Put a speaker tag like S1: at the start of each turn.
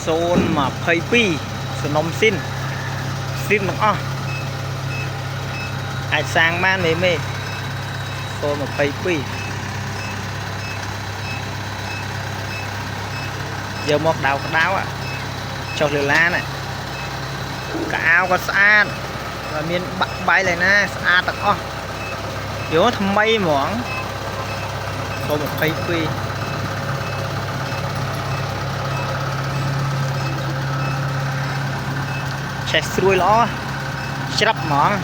S1: Xôn mà phây pi Xôn nông xin Xin bằng o Ai sang man mê mê Xôn mà phây pi Giờ một đào ạ cho lửa lá này cả áo có xa và miền bắc bay này nè xa tật o yếu thầm bay mỏng có một cây quy chạy xuôi ló chắp mỏng